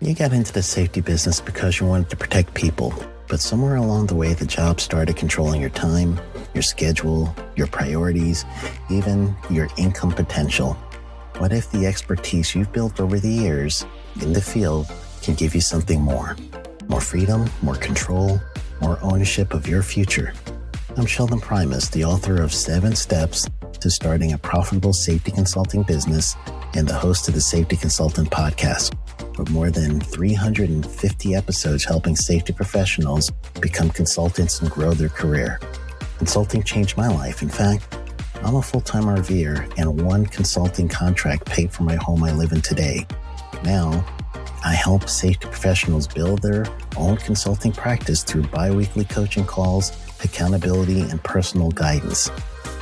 You got into the safety business because you wanted to protect people, but somewhere along the way, the job started controlling your time, your schedule, your priorities, even your income potential. What if the expertise you've built over the years in the field can give you something more? More freedom, more control, more ownership of your future. I'm Sheldon Primus, the author of 7 Steps to Starting a Profitable Safety Consulting Business and the host of the Safety Consultant Podcast, with more than 350 episodes helping safety professionals become consultants and grow their career. Consulting changed my life. In fact, I'm a full-time RVer, and one consulting contract paid for my home I live in today. Now, I help safety professionals build their own consulting practice through bi-weekly coaching calls, accountability, and personal guidance.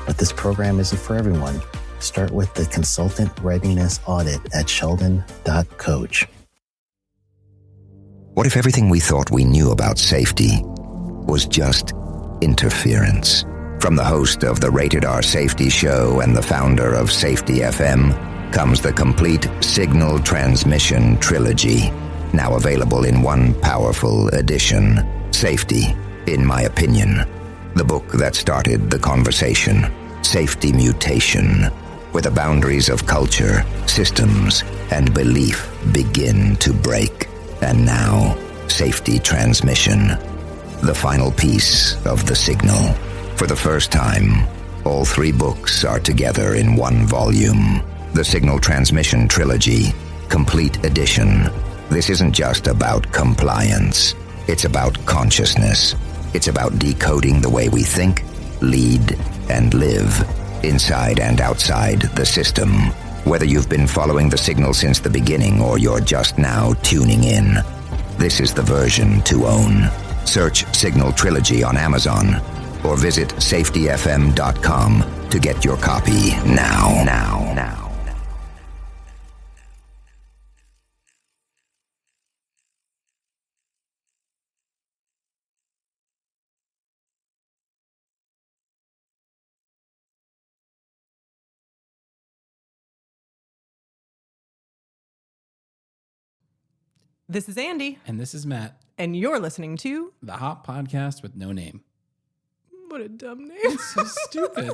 But this program isn't for everyone. Start with the Consultant Readiness Audit at sheldon.coach. What if everything we thought we knew about safety was just interference? From the host of the Rated R Safety Show and the founder of Safety FM comes the complete Signal Transmission Trilogy, now available in one powerful edition. Safety, in my opinion, the book that started the conversation. Safety Mutation, where the boundaries of culture, systems, and belief begin to break. And now, Safety Transmission, the final piece of the signal. For the first time, all 3 books are together in one volume. The Signal Transmission Trilogy, Complete Edition. This isn't just about compliance. It's about consciousness. It's about decoding the way we think, lead, and live, inside and outside the system. Whether you've been following the signal since the beginning or you're just now tuning in, this is the version to own. Search Signal Trilogy on Amazon or visit safetyfm.com to get your copy now. This is Andy. And this is Matt. And you're listening to The Hot Podcast with no name. What a dumb name. It's so stupid.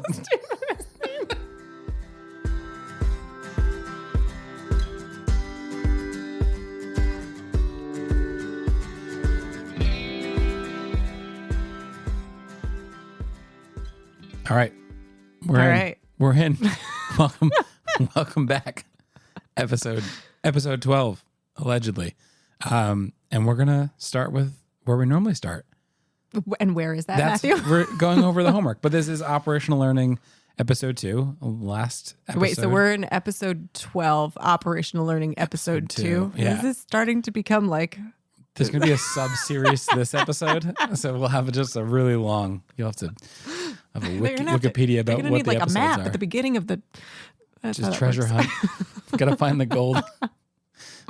All right. We're in. Welcome back. Episode 12, allegedly. And we're going to start with where we normally start. And where is that, Matthew? We're going over the homework, but this is Operational Learning episode 2, last episode. Wait, so we're in episode 12, Operational Learning episode 2. Yeah. Is this starting to become like... There's going to be a sub-series to this episode, so we'll have just a really long... You'll have to have a Wikipedia about what the episodes are. You're going to need like a map at the begining of the... Just treasure hunt. Got to find the gold.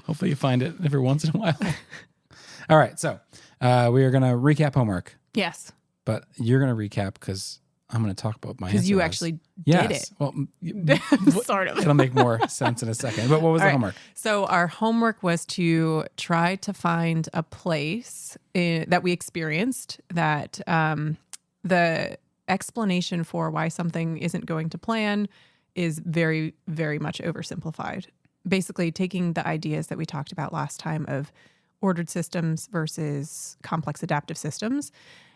Hopefully you find it every once in a while. All right, so we are going to recap homework. Yes. But you're going to recap because I'm going to talk about my answer. Because you actually did it. Well, sort of. It'll make more sense in a second. But what was the homework? So our homework was to try to find a place that we experienced that the explanation for why something isn't going to plan is very, very much oversimplified. Basically taking the ideas that we talked about last time of ordered systems versus complex adaptive systems,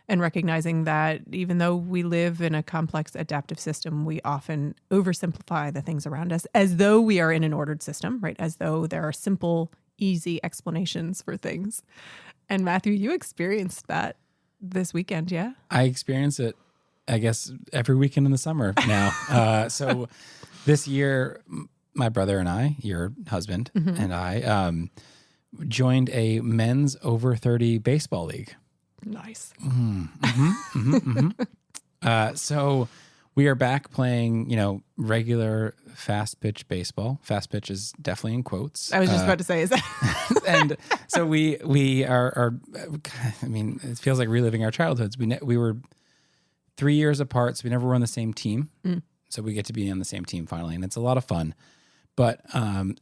and recognizing that even though we live in a complex adaptive system, we often oversimplify the things around us as though we are in an ordered system, right? As though there are simple, easy explanations for things. And Matthew, you experienced that this weekend, yeah? I experience it, I guess, every weekend in the summer now. So this year, my brother and I, your husband, and I joined a men's over 30 baseball league. Nice. So we are back playing, regular fast pitch baseball. Fast pitch is definitely in quotes. I was just about to say, is that? And so we are, I mean, it feels like reliving our childhoods. We were 3 years apart, so we never were on the same team. So we get to be on the same team finally, and it's a lot of fun. But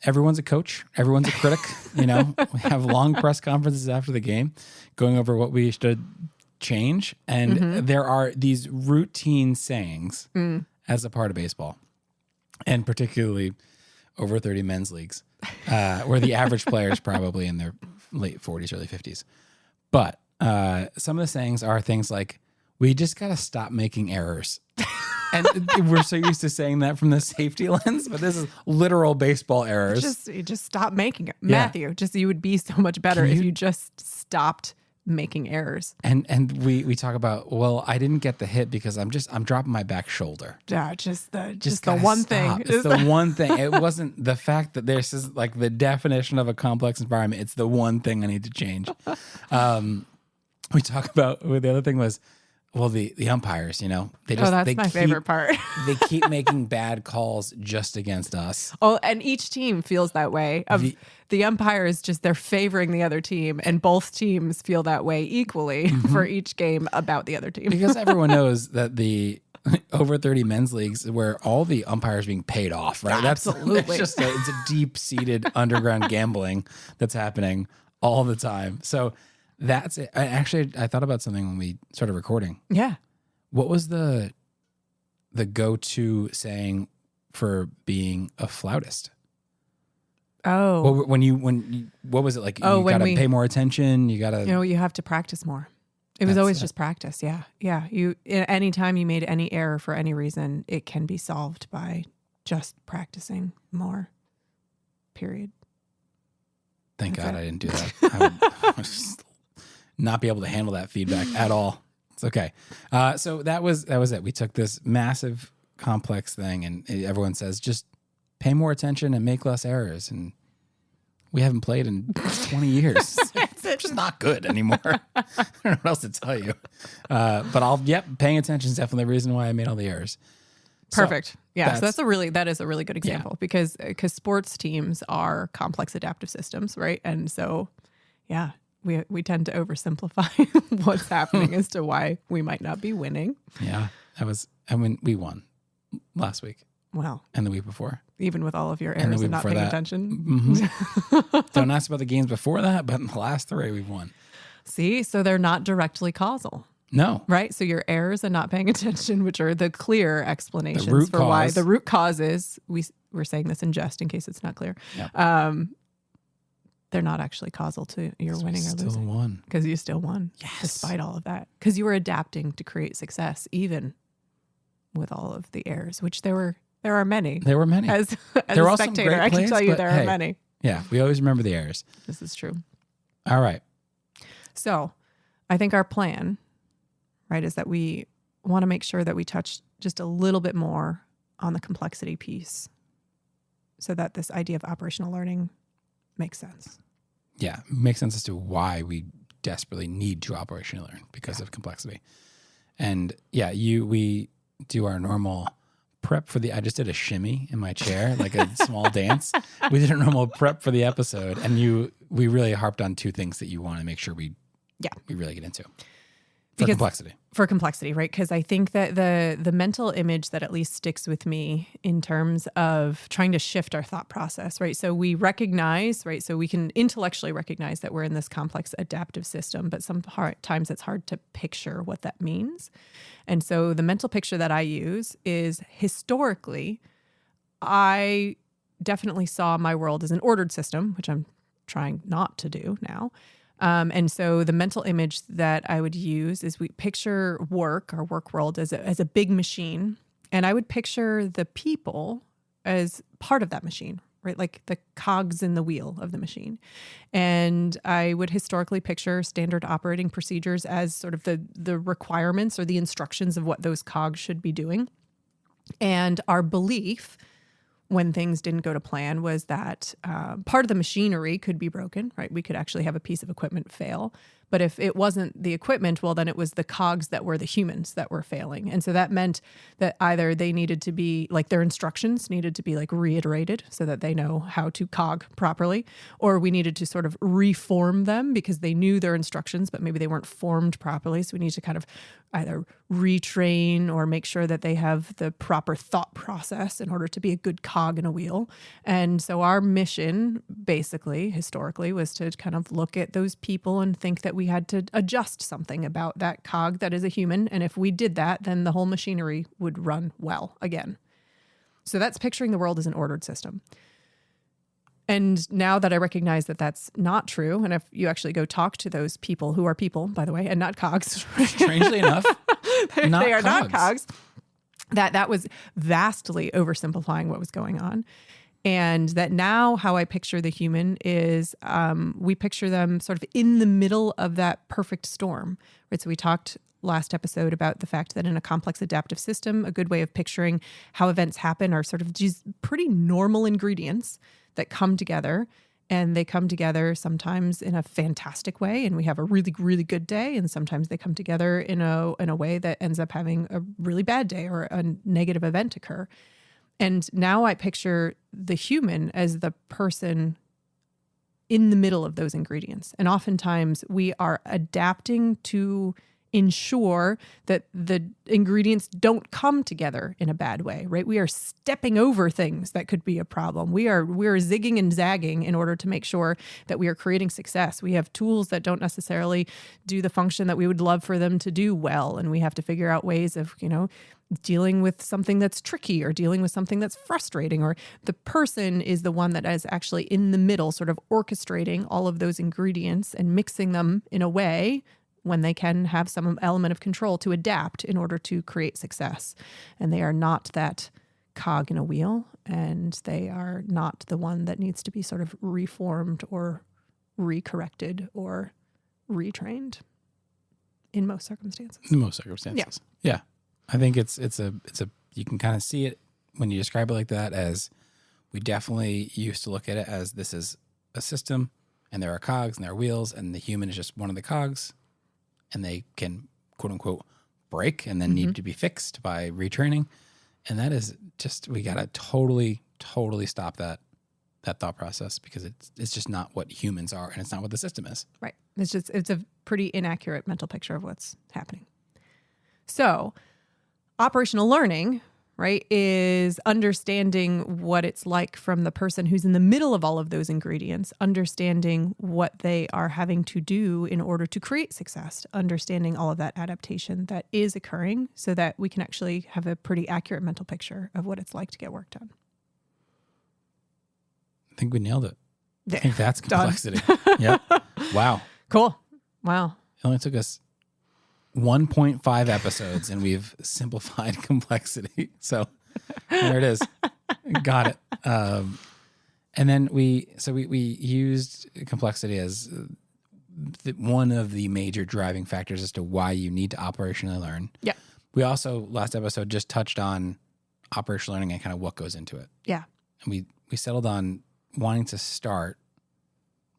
everyone's a coach. Everyone's a critic. We have long press conferences after the game going over what we should change. And there are these routine sayings as a part of baseball, and particularly over 30 men's leagues, where the average player is probably in their late 40s, early 50s. But some of the sayings are things like, we just got to stop making errors. And we're so used to saying that from the safety lens, but this is literal baseball errors. Just stop making it. Yeah. Matthew, you would be so much better if you just stopped making errors. And we talk about, well, I didn't get the hit because I'm dropping my back shoulder. Yeah, just the one thing. It's the one thing. It wasn't the fact that this is like the definition of a complex environment. It's the one thing I need to change. We talk about, the other thing was, well, the umpires, that's my favorite part. They keep making bad calls just against us. Oh, and each team feels that way. The umpires they're favoring the other team, and both teams feel that way equally for each game about the other team. Because everyone knows that the over 30 men's leagues where all the umpires being paid off, right? Absolutely. It's a deep-seated underground gambling that's happening all the time. So that's it. I thought about something when we started recording. Yeah. What was the go-to saying for being a flautist? Oh. What was it like? You got to pay more attention. You got to... you have to practice more. It was always just practice. Yeah. Yeah. Anytime you made any error for any reason, it can be solved by just practicing more. Period. Thank God I didn't do that. I would just not be able to handle that feedback at all. It's okay. So that was it. We took this massive complex thing, and everyone says, just pay more attention and make less errors. And we haven't played in 20 years. It's just not good anymore. I don't know what else to tell you. But paying attention is definitely the reason why I made all the errors. Perfect. So that is a really good example because sports teams are complex adaptive systems, right? And so, we tend to oversimplify what's happening as to why we might not be winning. Yeah, we won last week. Wow. And the week before. Even with all of your errors and not paying attention. Mm-hmm. Don't ask about the games before that, but in the last 3 we've won. See, so they're not directly causal. No. Right? So your errors and not paying attention, which are the clear explanations why the root causes, we're saying this in jest in case it's not clear. Yep. They're not actually causal to your winning or losing. Still won. Because you still won. Yes. Despite all of that. Because you were adapting to create success, even with all of the errors, which there are many. There were many. As a spectator, I can tell you there are many. Yeah, we always remember the errors. This is true. All right. So I think our plan, right, is that we want to make sure that we touch just a little bit more on the complexity piece so that this idea of operational learning makes sense. Yeah, it makes sense as to why we desperately need to operationally learn because of complexity. And we do our normal prep for I just did a shimmy in my chair, like a small dance. We did a normal prep for the episode, and we really harped on 2 things that you want to make sure we really get into. For complexity, right? Because I think that the mental image that at least sticks with me in terms of trying to shift our thought process, right? So we recognize, right? So we can intellectually recognize that we're in this complex adaptive system, but sometimes it's hard to picture what that means. And so the mental picture that I use is historically, I definitely saw my world as an ordered system, which I'm trying not to do now. And so the mental image that I would use is we picture our work world as a big machine. And I would picture the people as part of that machine, right? Like the cogs in the wheel of the machine. And I would historically picture standard operating procedures as sort of the requirements or the instructions of what those cogs should be doing. And our belief when things didn't go to plan was that part of the machinery could be broken, right? We could actually have a piece of equipment fail, But if it wasn't the equipment, well, then it was the cogs that were the humans that were failing. And so that meant that either they needed to be like their instructions needed to be like reiterated so that they know how to cog properly, or we needed to sort of reform them because they knew their instructions, but maybe they weren't formed properly. So we need to kind of either retrain or make sure that they have the proper thought process in order to be a good cog in a wheel. And so our mission, basically, historically, was to kind of look at those people and think that we had to adjust something about that cog that is a human. And if we did that, then the whole machinery would run well again. So that's picturing the world as an ordered system. And now that I recognize that that's not true, and if you actually go talk to those people who are people, by the way, and not cogs. Strangely enough, they are not cogs. That was vastly oversimplifying what was going on. And that now how I picture the human is we picture them sort of in the middle of that perfect storm, right? So we talked last episode about the fact that in a complex adaptive system, a good way of picturing how events happen are sort of these pretty normal ingredients that come together, and they come together sometimes in a fantastic way and we have a really, really good day. And sometimes they come together in a way that ends up having a really bad day or a negative event occur. And now I picture the human as the person in the middle of those ingredients. And oftentimes we are adapting to ensure that the ingredients don't come together in a bad way, right? We are stepping over things that could be a problem. We are zigging and zagging in order to make sure that we are creating success. We have tools that don't necessarily do the function that we would love for them to do well. And we have to figure out ways of, dealing with something that's tricky or dealing with something that's frustrating, or the person is the one that is actually in the middle, sort of orchestrating all of those ingredients and mixing them in a way when they can have some element of control to adapt in order to create success. And they are not that cog in a wheel, and they are not the one that needs to be sort of reformed or recorrected or retrained in most circumstances. In most circumstances. Yeah. I think it's a you can kind of see it when you describe it like that, as we definitely used to look at it as this is a system and there are cogs and there are wheels and the human is just one of the cogs. And they can, quote unquote, break and then need to be fixed by retraining. And that is just, we got to totally stop that thought process, because it's just not what humans are and it's not what the system is. Right. It's a pretty inaccurate mental picture of what's happening. So operational learning, right, is understanding what it's like from the person who's in the middle of all of those ingredients, understanding what they are having to do in order to create success, understanding all of that adaptation that is occurring so that we can actually have a pretty accurate mental picture of what it's like to get work done. I think we nailed it. I think that's complexity. Yep. Wow. Cool. Wow. It only took us 1.5 episodes and we've simplified complexity. So there it is. Got it. And then we used complexity as one of the major driving factors as to why you need to operationally learn. Yeah. We also, last episode, just touched on operational learning and kind of what goes into it. Yeah. And we settled on wanting to start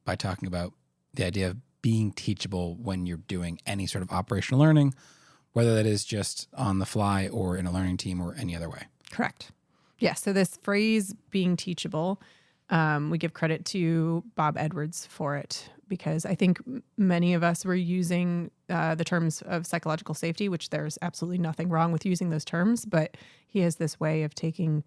by talking about the idea of being teachable when you're doing any sort of operational learning, whether that is just on the fly or in a learning team or any other way. Correct. Yeah. So this phrase, being teachable, we give credit to Bob Edwards for it, because I think many of us were using the terms of psychological safety, which there's absolutely nothing wrong with using those terms, but he has this way of taking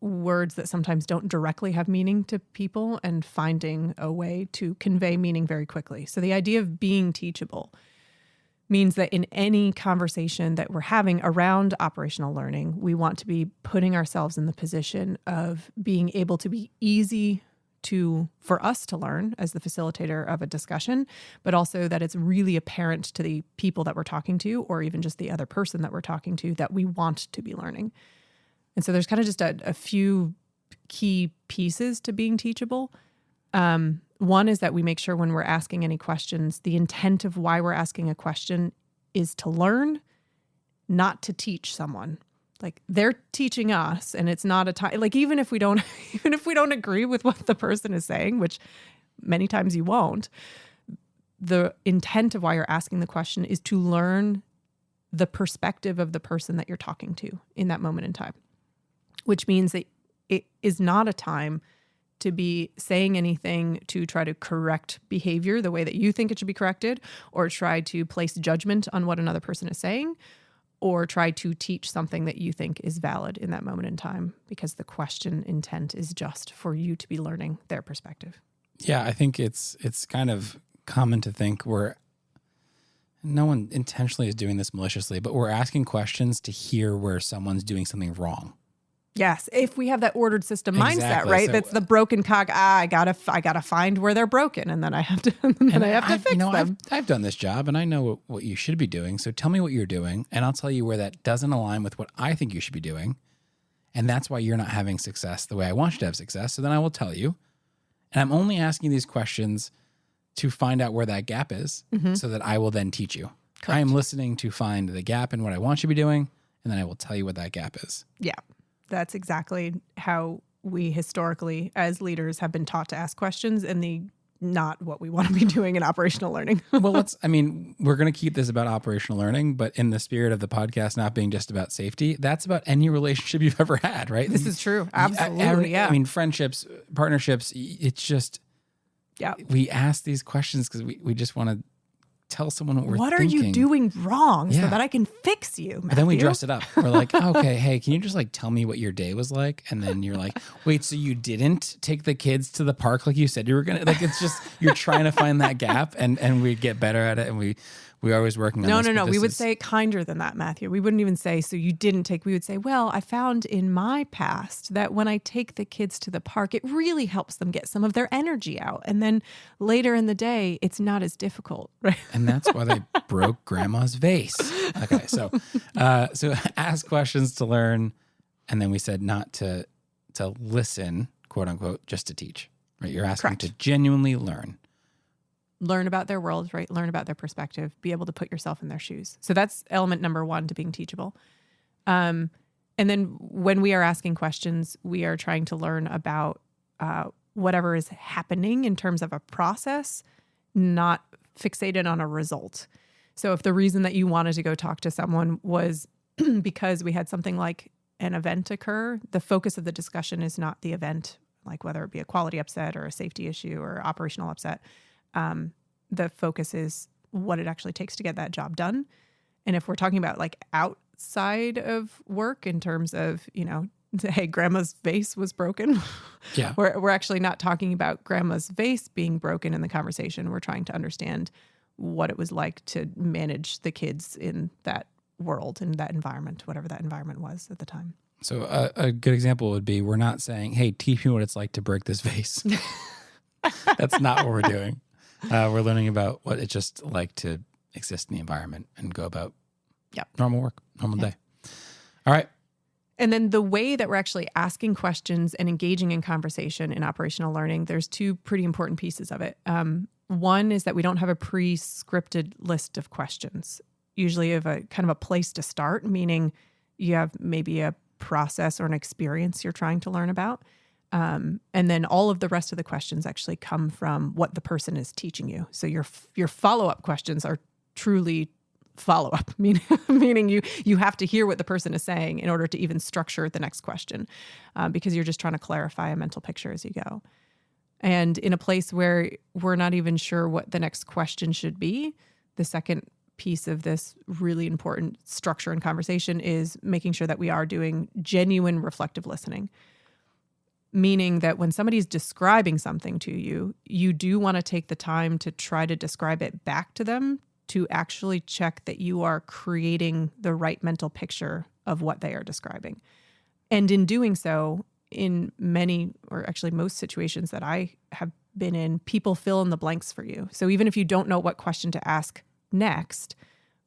words that sometimes don't directly have meaning to people and finding a way to convey meaning very quickly. So the idea of being teachable means that in any conversation that we're having around operational learning, we want to be putting ourselves in the position of being able to be easy for us to learn as the facilitator of a discussion, but also that it's really apparent to the people that we're talking to, or even just the other person that we're talking to, that we want to be learning. And so there's kind of just a few key pieces to being teachable. One is that we make sure when we're asking any questions, the intent of why we're asking a question is to learn, not to teach someone. Like, they're teaching us, and it's not a time, like, even if we don't agree with what the person is saying, which many times you won't, the intent of why you're asking the question is to learn the perspective of the person that you're talking to in that moment in time, which means that it is not a time to be saying anything to try to correct behavior the way that you think it should be corrected, or try to place judgment on what another person is saying, or try to teach something that you think is valid in that moment in time, because the question intent is just for you to be learning their perspective. Yeah, I think it's kind of common to think no one intentionally is doing this maliciously, but we're asking questions to hear where someone's doing something wrong. Yes, if we have that ordered system mindset, Exactly. right? So, That's the broken cog. I gotta find where they're broken, and then I have to fix them. I've done this job, and I know what you should be doing. So tell me what you're doing, and I'll tell you where that doesn't align with what I think you should be doing, and that's why you're not having success the way I want you to have success. So then I will tell you, and I'm only asking these questions to find out where that gap is, so that I will then teach you. Correct. I am listening to find the gap in what I want you to be doing, and then I will tell you what that gap is. Yeah, that's exactly how we historically, as leaders, have been taught to ask questions, and not what we want to be doing in operational learning. Well, we're going to keep this about operational learning, but in the spirit of the podcast not being just about safety, that's about any relationship you've ever had, right? This is true. Absolutely. Yeah. I mean, friendships, partnerships, it's just, we ask these questions because we just want to tell someone what we're thinking. What are you doing wrong so that I can fix you, Matthew? But then we dress it up. We're like, okay, hey, can you just tell me what your day was like? And then you're like, wait, so you didn't take the kids to the park like you said you were going to? It's just, you're trying to find that gap, and we get better at it, and we're always working on this. No. We would say it kinder than that, Matthew. We wouldn't even say, so you didn't take. We would say, well, I found in my past that when I take the kids to the park, it really helps them get some of their energy out. And then later in the day, it's not as difficult, right? And that's why they broke grandma's vase. Okay, so ask questions to learn. And then we said not to listen, quote unquote, just to teach, right? You're asking to genuinely learn. Learn about their world, right? Learn about their perspective, be able to put yourself in their shoes. So that's element number one to being teachable. And then when we are asking questions, we are trying to learn about whatever is happening in terms of a process, not fixated on a result. So if the reason that you wanted to go talk to someone was because we had something like an event occur, the focus of the discussion is not the event, like whether it be a quality upset or a safety issue or operational upset. The focus is what it actually takes to get that job done. And if we're talking about outside of work in terms of, hey, grandma's vase was broken. Yeah. We're actually not talking about grandma's vase being broken in the conversation. We're trying to understand what it was like to manage the kids in that world, in that environment, whatever that environment was at the time. So a good example would be, we're not saying, hey, teach me what it's like to break this vase. That's not what we're doing. We're learning about what it's just like to exist in the environment and go about normal work, normal day. All right. And then the way that we're actually asking questions and engaging in conversation in operational learning, there's two pretty important pieces of it. One is that we don't have a pre-scripted list of questions. Usually you have a kind of a place to start, meaning you have maybe a process or an experience you're trying to learn about. And then all of the rest of the questions actually come from what the person is teaching you. So your follow-up questions are truly follow-up, meaning you have to hear what the person is saying in order to even structure the next question, because you're just trying to clarify a mental picture as you go. And in a place where we're not even sure what the next question should be, the second piece of this really important structure and conversation is making sure that we are doing genuine reflective listening. Meaning that when somebody's describing something to you, you do want to take the time to try to describe it back to them to actually check that you are creating the right mental picture of what they are describing. And in doing so, in many, or actually most situations that I have been in, people fill in the blanks for you. So even if you don't know what question to ask next,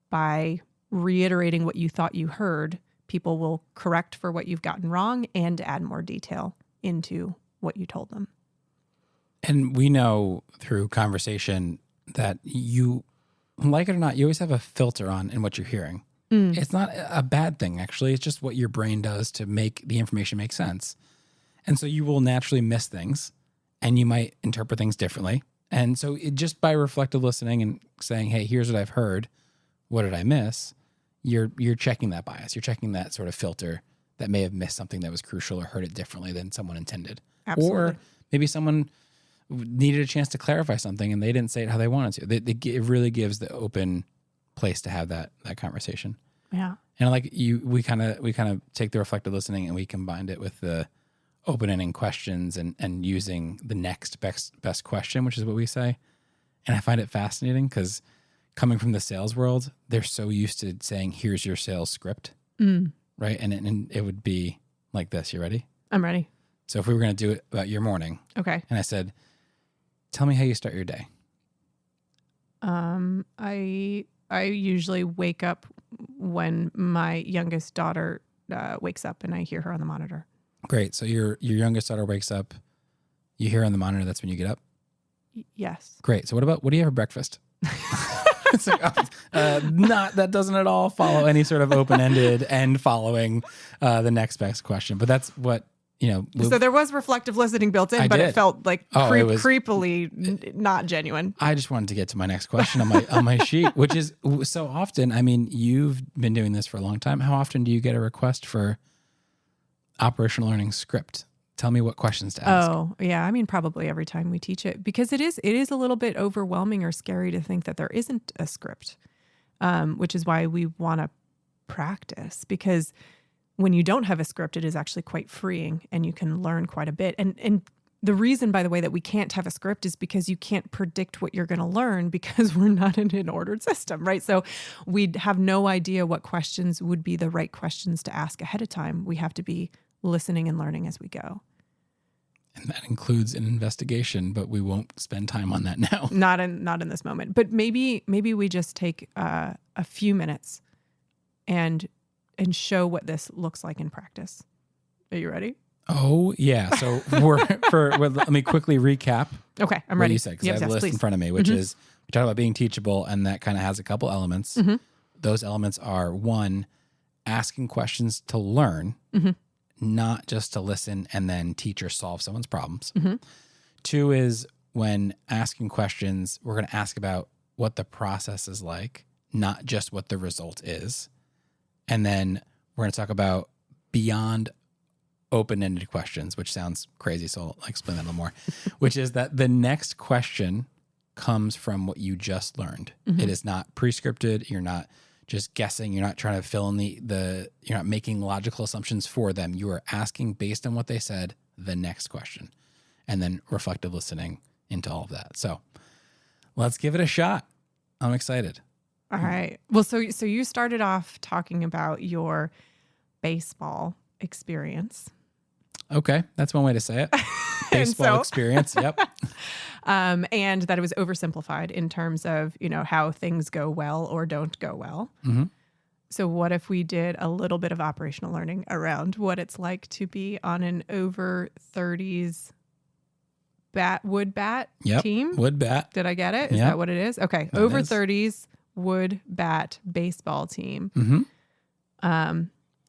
by reiterating what you thought you heard, people will correct for what you've gotten wrong and add more detail into what you told them. And we know through conversation that you, like it or not, you always have a filter on in what you're hearing. It's not a bad thing, actually. It's just what your brain does to make the information make sense. And so you will naturally miss things, and you might interpret things differently. And so just by reflective listening and saying, hey, here's what I've heard. What did I miss? You're checking that bias. You're checking that sort of filter that may have missed something that was crucial or heard it differently than someone intended. Absolutely. Or maybe someone needed a chance to clarify something and they didn't say it how they wanted to. It really gives the open place to have that conversation. Yeah. And like we kind of take the reflective listening and we combined it with the open-ending questions and using the next best question, which is what we say. And I find it fascinating because coming from the sales world, they're so used to saying, here's your sales script, right? And it would be like this. You ready? I'm ready. So if we were going to do it about your morning. Okay. And I said, tell me how you start your day. I usually wake up when my youngest daughter wakes up and I hear her on the monitor. Great. So your youngest daughter wakes up, you hear her on the monitor, that's when you get up? Yes. Great. So what do you have for breakfast? It's like, that doesn't at all follow any sort of open-ended and following the next best question. But that's what, So there was reflective listening built in, but it felt like creepily not genuine. I just wanted to get to my next question on my sheet, which is so often, I mean, you've been doing this for a long time. How often do you get a request for operational learning script? Tell me what questions to ask. Oh, yeah. I mean, probably every time we teach it, because it is a little bit overwhelming or scary to think that there isn't a script, which is why we want to practice, because when you don't have a script, it is actually quite freeing and you can learn quite a bit. And the reason, by the way, that we can't have a script is because you can't predict what you're going to learn because we're not in an ordered system, right? So we'd have no idea what questions would be the right questions to ask ahead of time. We have to be listening and learning as we go. And that includes an investigation, but we won't spend time on that now. Not in this moment. But maybe we just take a few minutes and show what this looks like in practice. Are you ready? Oh, yeah. So let me quickly recap. Okay, I'm what ready. You said, because I have a list please. in front of me, which is, we talk about being teachable, and that kind of has a couple elements. Mm-hmm. Those elements are, one, asking questions to learn, not just to listen and then teach or solve someone's problems. Mm-hmm. Two is, when asking questions, we're going to ask about what the process is like, not just what the result is. And then we're going to talk about beyond open-ended questions, which sounds crazy, so I'll explain that a little more, which is that the next question comes from what you just learned. Mm-hmm. It is not pre-scripted. You're not just guessing. You're not trying to fill in you're not making logical assumptions for them. You are asking, based on what they said, the next question, and then reflective listening into all of that. So let's give it a shot. I'm excited. All right. Well, so you started off talking about your baseball experience. Okay, that's one way to say it. Baseball experience. Yep. And that it was oversimplified in terms of, how things go well or don't go well. Mm-hmm. So what if we did a little bit of operational learning around what it's like to be on an over 30s wood bat team? Wood bat. Did I get it? Is that what it is? Okay. That over is. 30s wood bat baseball team. Mm-hmm.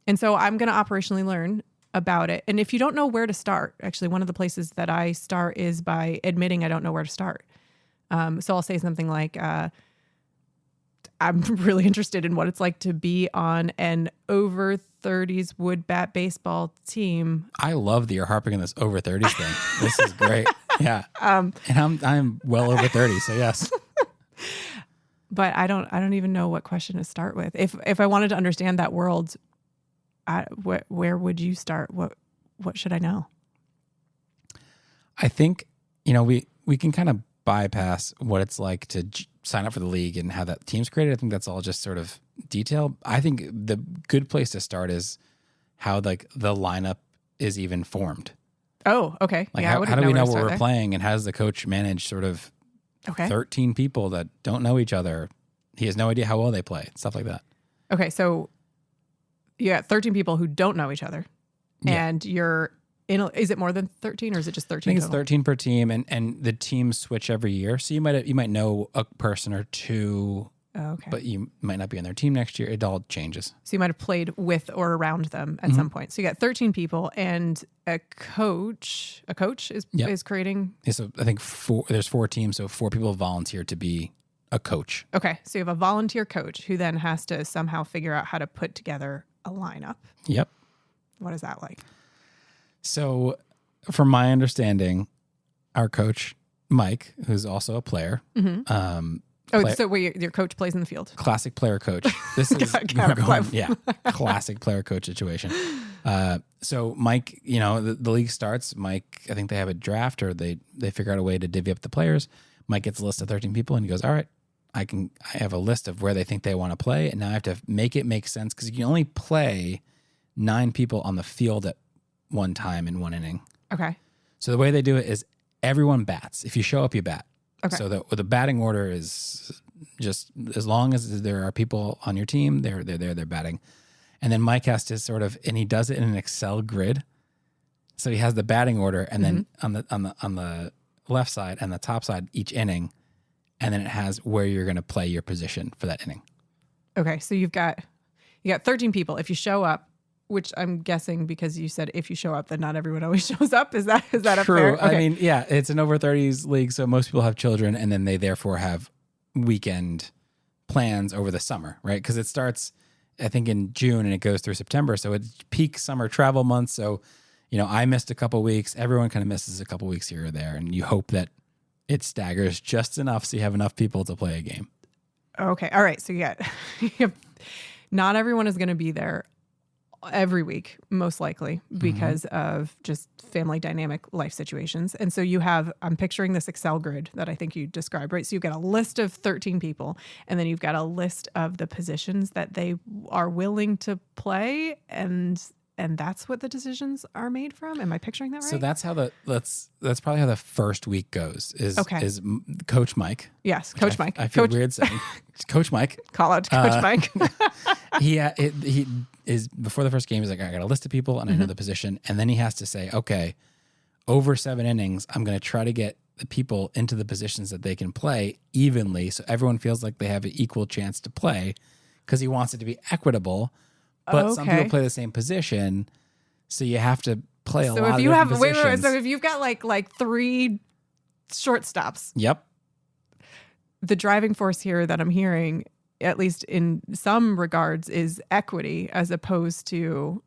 And so I'm going to operationally learn about it. And if you don't know where to start, actually, one of the places that I start is by admitting I don't know where to start. So I'll say something like, I'm really interested in what it's like to be on an over 30s wood bat baseball team. I love that you're harping on this over 30s thing. This is great. Yeah. And I'm well over 30, so yes. But I don't even know what question to start with. If I wanted to understand that world, where would you start? What should I know? I think, we can kind of bypass what it's like to sign up for the league and how that team's created. I think that's all just sort of detail. I think the good place to start is how the lineup is even formed. Oh, okay. Like, yeah, how do we know what we're playing, and how does the coach manage sort of 13 people that don't know each other? He has no idea how well they play, stuff like that. Okay, so you got 13 people who don't know each other, and you're in. Is it more than 13, or is it just 13? I think total? it's 13 per team, and the teams switch every year. So you might know a person or two Oh, okay. but you might not be on their team next year. It all changes. So you might have played with or around them at some point. So you got 13 people, and a coach is creating. Yeah, so I think there's 4 teams, so 4 people volunteer to be a coach. Okay. So you have a volunteer coach who then has to somehow figure out how to put together a lineup. Yep. What is that like? So from my understanding, our coach, Mike, who's also a player, So your coach plays in the field. classic player coach. This is classic player coach situation. So Mike, the league starts. Mike, I think they have a draft or they figure out a way to divvy up the players. Mike gets a list of 13 people and he goes, all right, I have a list of where they think they want to play. And now I have to make it make sense because you can only play 9 people on the field at one time in one inning. Okay. So the way they do it is everyone bats. If you show up, you bat. Okay. So the batting order is just as long as there are people on your team, they're batting. And then Mike has to and he does it in an Excel grid. So he has the batting order, and then on the left side and the top side each inning, and then it has where you're going to play your position for that inning. Okay, so you got 13 people. If you show up, which I'm guessing because you said if you show up, then not everyone always shows up. Is that a True. fair? Okay. I mean, yeah, it's an over 30s league, so most people have children, and then they therefore have weekend plans over the summer, right? Because it starts, I think, in June and it goes through September, so it's peak summer travel months. So, I missed a couple weeks. Everyone kind of misses a couple weeks here or there, and you hope that it staggers just enough so you have enough people to play a game. Okay. All right. So you have, not everyone is going to be there every week, most likely, because of just family dynamic life situations. And so I'm picturing this Excel grid that I think you described, right? So you've got a list of 13 people, and then you've got a list of the positions that they are willing to play, and that's what the decisions are made from. Am I picturing that right? So that's how that's probably how the first week goes. Is Coach Mike? Yes, Coach Mike. I feel weird saying Coach Mike. Call out to Coach Mike. He is before the first game. He's like, I got a list of people and I know the position, and then he has to say, okay, over 7 innings, I'm going to try to get the people into the positions that they can play evenly, so everyone feels like they have an equal chance to play, because he wants it to be equitable. But some people play the same position, so you have to play a lot of different positions. So if you've got like 3 shortstops, yep. The driving force here that I'm hearing, at least in some regards, is equity as opposed to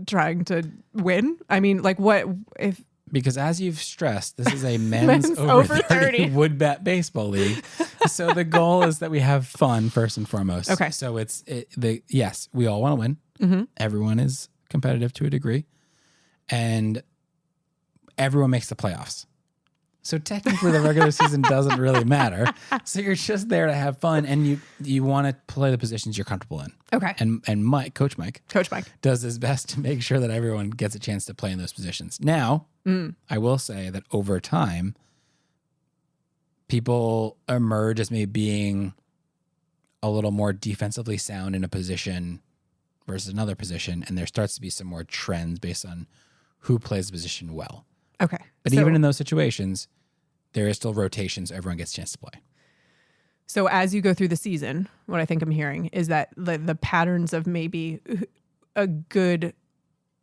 trying to win. I mean, like what if... Because as you've stressed, this is a men's over 30 wood bat baseball league. So the goal is that we have fun first and foremost. Okay. So yes, we all want to win. Mm-hmm. Everyone is competitive to a degree, and everyone makes the playoffs. So technically the regular season doesn't really matter. So you're just there to have fun, and you want to play the positions you're comfortable in. Okay. And Coach Mike does his best to make sure that everyone gets a chance to play in those positions. Now, I will say that over time, people emerge as maybe being a little more defensively sound in a position versus another position, and there starts to be some more trends based on who plays the position well. Okay. But even in those situations, there is still rotation, so everyone gets a chance to play. So as you go through the season, what I think I'm hearing is that the patterns of maybe a good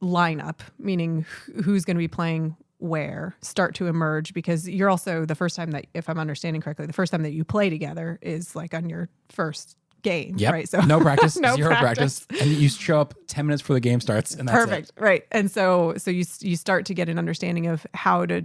lineup, meaning who's going to be playing where, start to emerge, because you're also the first time that, if I'm understanding correctly, the first time that you play together is like on your first game, right? So no practice, zero practice. And you show up 10 minutes before the game starts, and that's perfect, right? And so you start to get an understanding of how to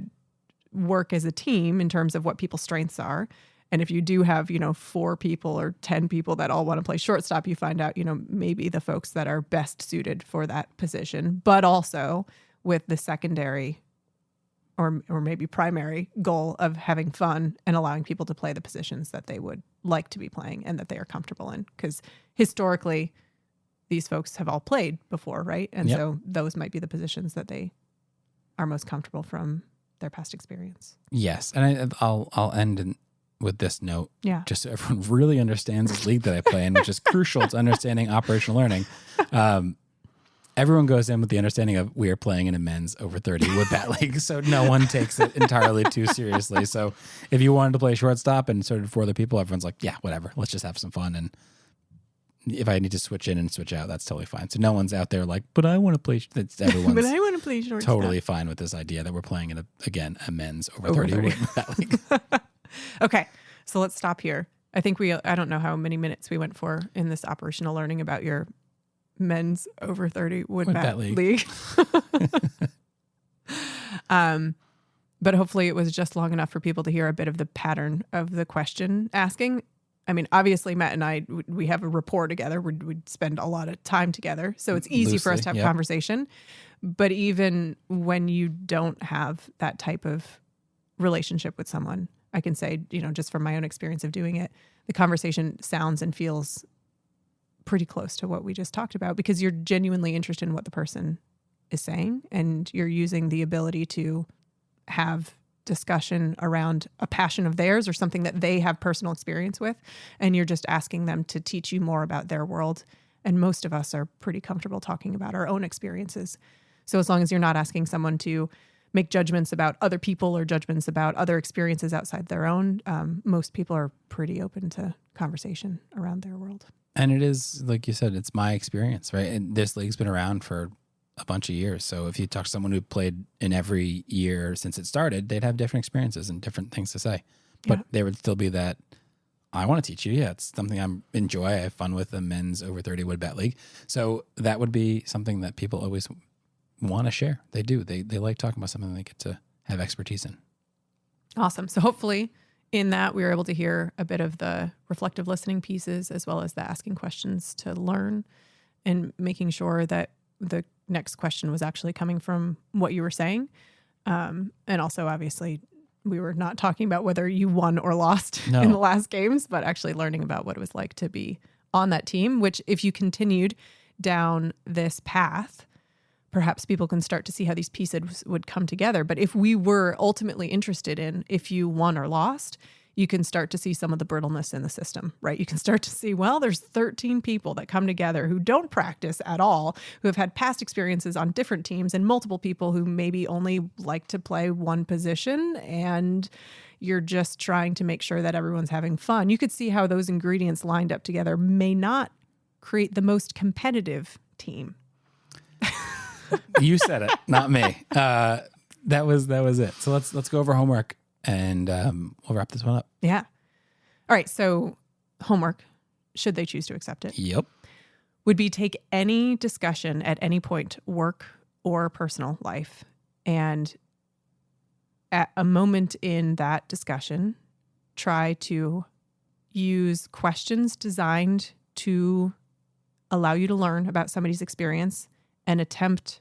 work as a team in terms of what people's strengths are. And if you do have, 4 people or 10 people that all want to play shortstop, you find out, maybe the folks that are best suited for that position, but also with the secondary or maybe primary goal of having fun and allowing people to play the positions that they would like to be playing and that they are comfortable in. Because historically, these folks have all played before, right? And so those might be the positions that they are most comfortable from their past experience. Yes. And I'll end with this note, just so everyone really understands this league that I play in, which is crucial to understanding operational learning. everyone goes in with the understanding of we are playing in a men's over 30 wood bat league, so no one takes it entirely too seriously. So if you wanted to play shortstop and sort of for other people, everyone's like, yeah, whatever, let's just have some fun. And if I need to switch in and switch out, that's totally fine. So no one's out there like, but I want to play. Everyone's but I want to play shortstop. Totally fine with this idea that we're playing in a men's over 30 wood bat league. Okay, so let's stop here. I think I don't know how many minutes we went for in this operational learning about your men's over 30 wood bat league. But hopefully it was just long enough for people to hear a bit of the pattern of the question asking. I mean, obviously Matt and I, we have a rapport together. We'd spend a lot of time together. So it's easy for us to have conversation. But even when you don't have that type of relationship with someone, I can say, just from my own experience of doing it, the conversation sounds and feels pretty close to what we just talked about because you're genuinely interested in what the person is saying and you're using the ability to have discussion around a passion of theirs or something that they have personal experience with, and you're just asking them to teach you more about their world. And most of us are pretty comfortable talking about our own experiences. So as long as you're not asking someone to make judgments about other people or judgments about other experiences outside their own, most people are pretty open to conversation around their world. And it is, like you said, it's my experience, right? And this league's been around for a bunch of years. So if you talk to someone who played in every year since it started, they'd have different experiences and different things to say. But there would still be that, I want to teach you. Yeah, it's something I enjoy. I have fun with the men's over 30 wood bat league. So that would be something that people always want to share. They do. They like talking about something they get to have expertise in. Awesome. So hopefully in that we were able to hear a bit of the reflective listening pieces as well as the asking questions to learn and making sure that the next question was actually coming from what you were saying. And also, obviously, we were not talking about whether you won or lost in the last games, but actually learning about what it was like to be on that team, which if you continued down this path, perhaps people can start to see how these pieces would come together. But if we were ultimately interested in if you won or lost, you can start to see some of the brittleness in the system, right? You can start to see, well, there's 13 people that come together who don't practice at all, who have had past experiences on different teams, and multiple people who maybe only like to play one position, and you're just trying to make sure that everyone's having fun. You could see how those ingredients lined up together may not create the most competitive team. You said it, not me. That was it. So let's go over homework. And we'll wrap this one up. Yeah. All right. So homework, should they choose to accept it, Yep. would be take any discussion at any point, work or personal life, and at a moment in that discussion, try to use questions designed to allow you to learn about somebody's experience and attempt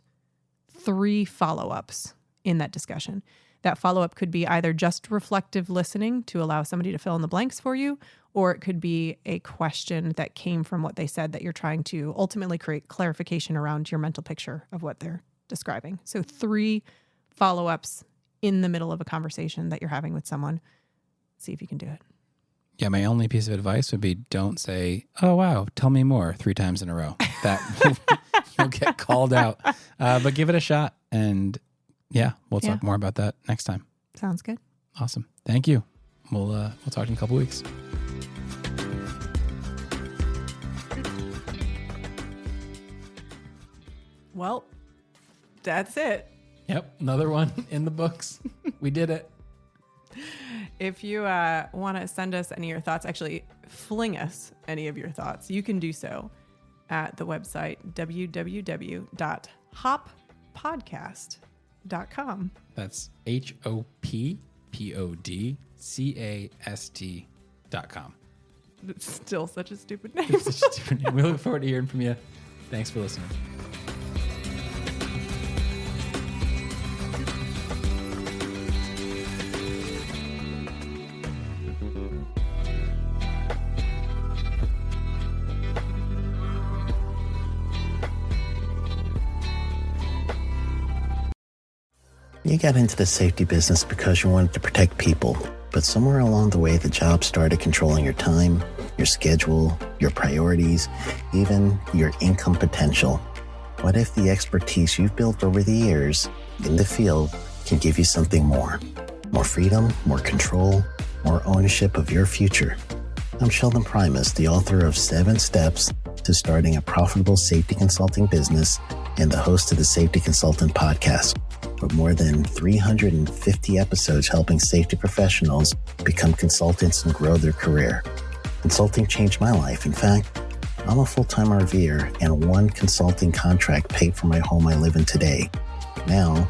3 follow-ups in that discussion. That follow-up could be either just reflective listening to allow somebody to fill in the blanks for you, or it could be a question that came from what they said that you're trying to ultimately create clarification around your mental picture of what they're describing. So 3 follow-ups in the middle of a conversation that you're having with someone. See if you can do it. Yeah, my only piece of advice would be don't say, oh, wow, tell me more 3 times in a row. That you'll get called out. But give it a shot. And yeah, we'll talk more about that next time. Sounds good. Awesome. Thank you. We'll talk in a couple weeks. Well, that's it. Yep. Another one in the books. We did it. If you want to send us any of your thoughts, actually fling us any of your thoughts, you can do so at the website www.hoppodcast.com. That's HOPPODCAST.com. It's still such a stupid name. It's such a stupid name. We look forward to hearing from you. Thanks for listening. You got into the safety business because you wanted to protect people, but somewhere along the way, the job started controlling your time, your schedule, your priorities, even your income potential. What if the expertise you've built over the years in the field can give you something more? More freedom, more control, more ownership of your future. I'm Sheldon Primus, the author of 7 Steps to Starting a Profitable Safety Consulting Business and the host of the Safety Consultant Podcast, with more than 350 episodes helping safety professionals become consultants and grow their career. Consulting changed my life. In fact, I'm a full-time RVer, and one consulting contract paid for my home I live in today. Now,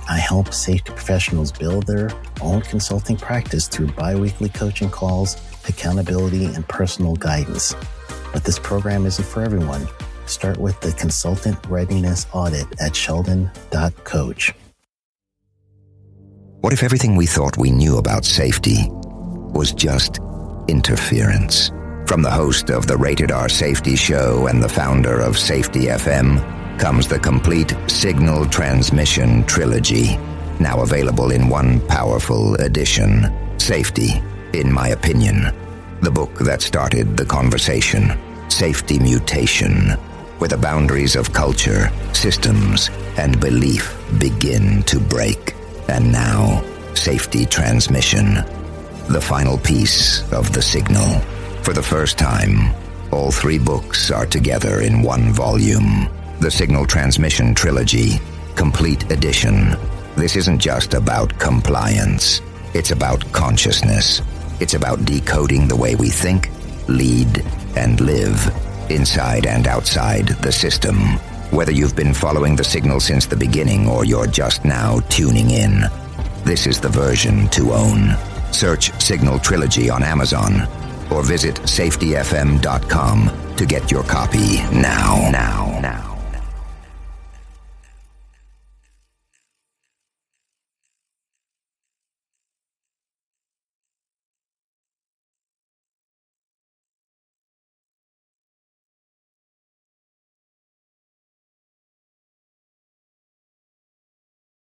I help safety professionals build their own consulting practice through bi-weekly coaching calls, accountability, and personal guidance. But this program isn't for everyone. Start with the Consultant Readiness Audit at sheldon.coach. What if everything we thought we knew about safety was just interference? From the host of the Rated R Safety Show and the founder of Safety FM comes the complete Signal Transmission Trilogy, now available in one powerful edition. Safety, in my opinion, the book that started the conversation. Safety Mutation, where the boundaries of culture, systems, and belief begin to break. And now, Safety Transmission, the final piece of the signal. For the first time, all 3 books are together in one volume. The Signal Transmission Trilogy, Complete Edition. This isn't just about compliance. It's about consciousness. It's about decoding the way we think, lead, and live, inside and outside the system. Whether you've been following the signal since the beginning or you're just now tuning in, this is the version to own. Search Signal Trilogy on Amazon or visit safetyfm.com to get your copy now.